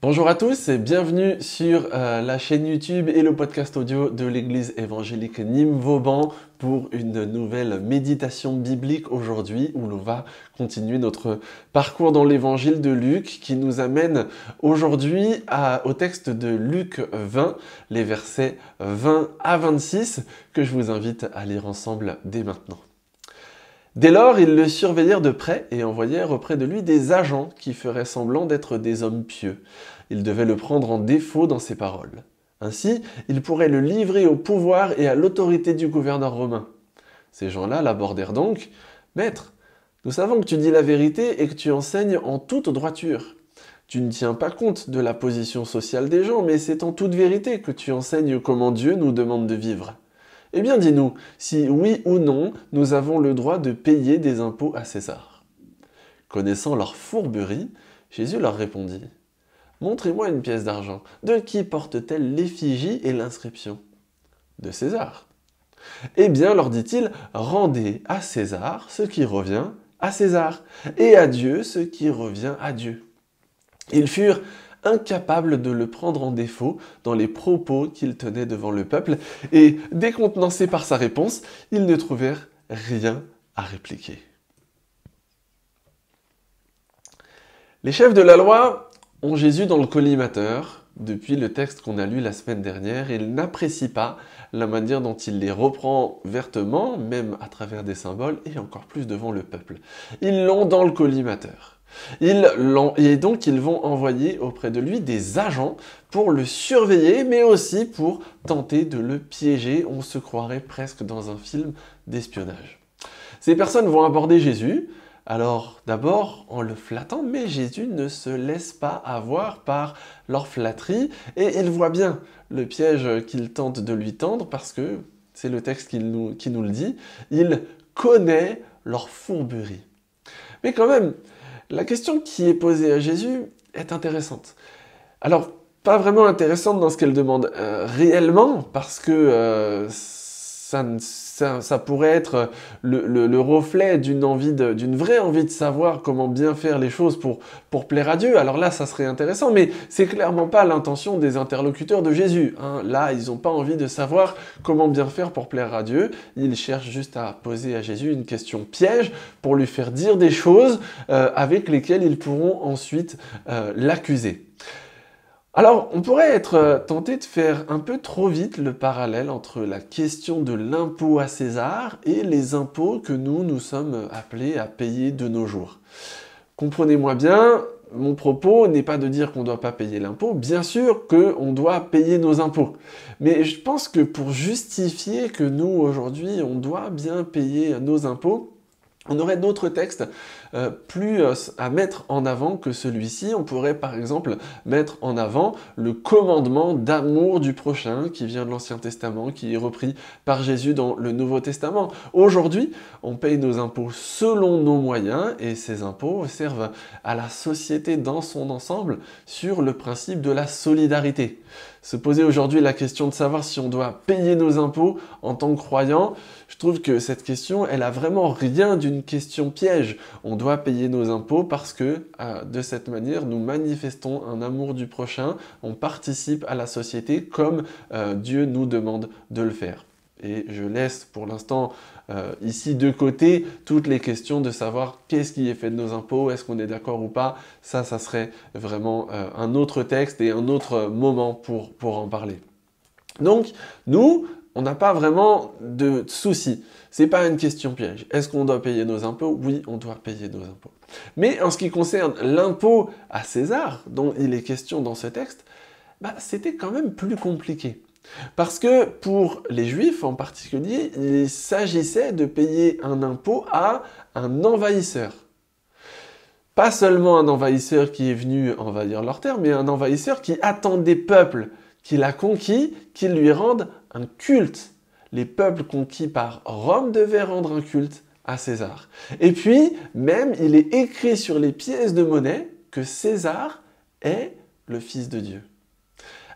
Bonjour à tous et bienvenue sur la chaîne YouTube et le podcast audio de l'Église évangélique Nîmes-Vauban pour une nouvelle méditation biblique aujourd'hui où l'on va continuer notre parcours dans l'évangile de Luc qui nous amène aujourd'hui au texte de Luc 20, les versets 20 à 26 que je vous invite à lire ensemble dès maintenant. Dès lors, ils le surveillèrent de près et envoyèrent auprès de lui des agents qui feraient semblant d'être des hommes pieux. Ils devaient le prendre en défaut dans ses paroles. Ainsi, ils pourraient le livrer au pouvoir et à l'autorité du gouverneur romain. Ces gens-là l'abordèrent donc. « Maître, nous savons que tu dis la vérité et que tu enseignes en toute droiture. Tu ne tiens pas compte de la position sociale des gens, mais c'est en toute vérité que tu enseignes comment Dieu nous demande de vivre. Eh bien, dis-nous, si oui ou non, nous avons le droit de payer des impôts à César. » Connaissant leur fourberie, Jésus leur répondit. « Montrez-moi une pièce d'argent. De qui porte-t-elle l'effigie et l'inscription ? De César. Eh bien, leur dit-il, rendez à César ce qui revient à César, et à Dieu ce qui revient à Dieu. » Ils furent incapables de le prendre en défaut dans les propos qu'il tenait devant le peuple, et décontenancés par sa réponse, ils ne trouvèrent rien à répliquer. Les chefs de la loi ont Jésus dans le collimateur depuis le texte qu'on a lu la semaine dernière, et ils n'apprécient pas la manière dont il les reprend vertement, même à travers des symboles, et encore plus devant le peuple. Ils l'ont dans le collimateur. Et donc ils vont envoyer auprès de lui des agents pour le surveiller, mais aussi pour tenter de le piéger. On se croirait presque dans un film d'espionnage. Ces personnes vont aborder Jésus, alors d'abord en le flattant, mais Jésus ne se laisse pas avoir par leur flatterie, et il voit bien le piège qu'ils tentent de lui tendre, parce que, c'est le texte qui nous le dit, il connaît leur fourberie. Mais quand même, la question qui est posée à Jésus est intéressante. Alors, pas vraiment intéressante dans ce qu'elle demande réellement, parce que ça pourrait être le reflet d'une vraie envie de savoir comment bien faire les choses pour plaire à Dieu. Alors là, ça serait intéressant, mais c'est clairement pas l'intention des interlocuteurs de Jésus. Là, ils n'ont pas envie de savoir comment bien faire pour plaire à Dieu. Ils cherchent juste à poser à Jésus une question piège pour lui faire dire des choses avec lesquelles ils pourront ensuite l'accuser. Alors, on pourrait être tenté de faire un peu trop vite le parallèle entre la question de l'impôt à César et les impôts que nous sommes appelés à payer de nos jours. Comprenez-moi bien, mon propos n'est pas de dire qu'on ne doit pas payer l'impôt, bien sûr qu'on doit payer nos impôts. Mais je pense que pour justifier que nous, aujourd'hui, on doit bien payer nos impôts, on aurait d'autres textes plus à mettre en avant que celui-ci. On pourrait par exemple mettre en avant le commandement d'amour du prochain qui vient de l'Ancien Testament, qui est repris par Jésus dans le Nouveau Testament. Aujourd'hui, on paye nos impôts selon nos moyens et ces impôts servent à la société dans son ensemble sur le principe de la solidarité. Se poser aujourd'hui la question de savoir si on doit payer nos impôts en tant que croyant, je trouve que cette question, elle a vraiment rien d'une question piège. On doit payer nos impôts parce que, de cette manière, nous manifestons un amour du prochain, on participe à la société comme Dieu nous demande de le faire. Et je laisse pour l'instant ici de côté toutes les questions de savoir qu'est-ce qui est fait de nos impôts, est-ce qu'on est d'accord ou pas. Ça serait vraiment un autre texte et un autre moment pour en parler. Donc, nous, on n'a pas vraiment de souci. C'est pas une question piège. Est-ce qu'on doit payer nos impôts ? Oui, on doit payer nos impôts. Mais en ce qui concerne l'impôt à César, dont il est question dans ce texte, c'était quand même plus compliqué. Parce que pour les Juifs en particulier, il s'agissait de payer un impôt à un envahisseur. Pas seulement un envahisseur qui est venu envahir leur terre, mais un envahisseur qui attend des peuples qu'il a conquis, qu'ils lui rendent un culte. Les peuples conquis par Rome devaient rendre un culte à César. Et puis, même, il est écrit sur les pièces de monnaie que César est le Fils de Dieu.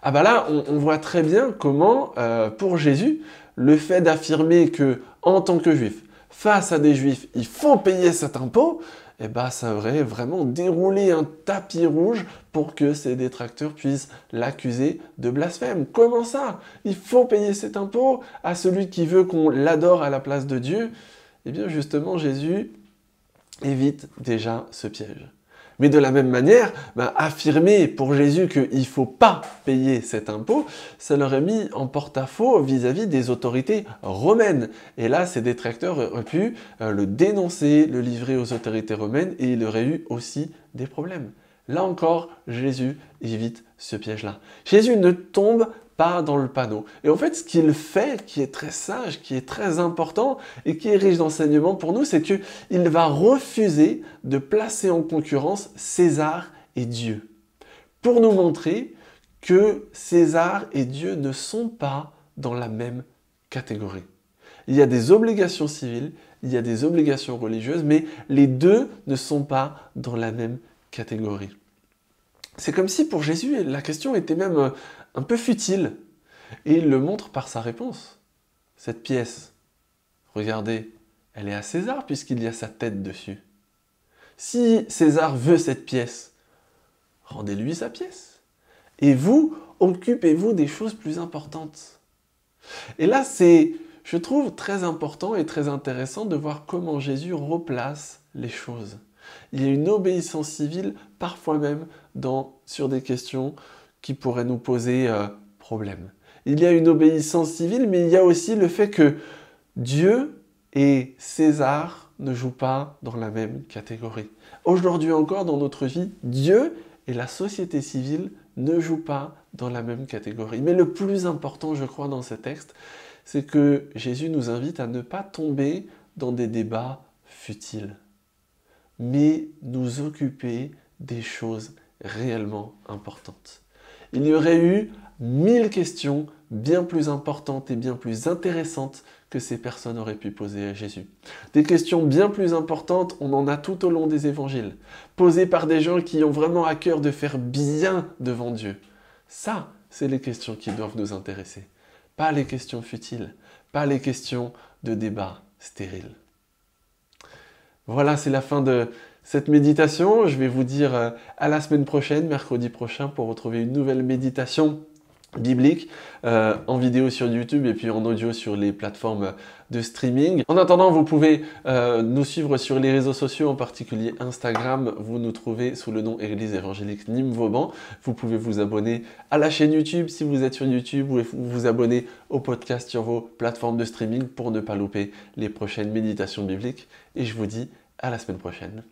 Là, on voit très bien comment, pour Jésus, le fait d'affirmer que, en tant que Juif, face à des Juifs, il faut payer cet impôt, eh ben, ça aurait vraiment déroulé un tapis rouge pour que ses détracteurs puissent l'accuser de blasphème. Comment ça? Il faut payer cet impôt à celui qui veut qu'on l'adore à la place de Dieu. Eh bien, justement, Jésus évite déjà ce piège. Mais de la même manière, affirmer pour Jésus qu'il ne faut pas payer cet impôt, ça l'aurait mis en porte-à-faux vis-à-vis des autorités romaines. Et là, ses détracteurs auraient pu le dénoncer, le livrer aux autorités romaines, et il aurait eu aussi des problèmes. Là encore, Jésus évite ce piège-là. Jésus ne tombe pas dans le panneau. Et en fait, ce qu'il fait, qui est très sage, qui est très important et qui est riche d'enseignements pour nous, c'est qu'il va refuser de placer en concurrence César et Dieu. Pour nous montrer que César et Dieu ne sont pas dans la même catégorie. Il y a des obligations civiles, il y a des obligations religieuses, mais les deux ne sont pas dans la même catégorie. C'est comme si pour Jésus, la question était même un peu futile. Et il le montre par sa réponse. Cette pièce, regardez, elle est à César puisqu'il y a sa tête dessus. Si César veut cette pièce, rendez-lui sa pièce. Et vous, occupez-vous des choses plus importantes. Et là, c'est, je trouve, très important et très intéressant de voir comment Jésus replace les choses. Il y a une obéissance civile, parfois même sur des questions qui pourraient nous poser problème. Il y a une obéissance civile, mais il y a aussi le fait que Dieu et César ne jouent pas dans la même catégorie. Aujourd'hui encore, dans notre vie, Dieu et la société civile ne jouent pas dans la même catégorie. Mais le plus important, je crois, dans ce texte, c'est que Jésus nous invite à ne pas tomber dans des débats futiles, mais nous occuper des choses réellement importantes. Il y aurait eu 1000 questions bien plus importantes et bien plus intéressantes que ces personnes auraient pu poser à Jésus. Des questions bien plus importantes, on en a tout au long des évangiles, posées par des gens qui ont vraiment à cœur de faire bien devant Dieu. Ça, c'est les questions qui doivent nous intéresser. Pas les questions futiles, pas les questions de débats stériles. Voilà, c'est la fin de cette méditation. Je vais vous dire à la semaine prochaine, mercredi prochain, pour retrouver une nouvelle méditation biblique en vidéo sur YouTube et puis en audio sur les plateformes de streaming. En attendant, vous pouvez nous suivre sur les réseaux sociaux, en particulier Instagram. Vous nous trouvez sous le nom Église évangélique Nîmes-Vauban. Vous pouvez vous abonner à la chaîne YouTube si vous êtes sur YouTube ou vous abonner au podcast sur vos plateformes de streaming pour ne pas louper les prochaines méditations bibliques. Et je vous dis à la semaine prochaine.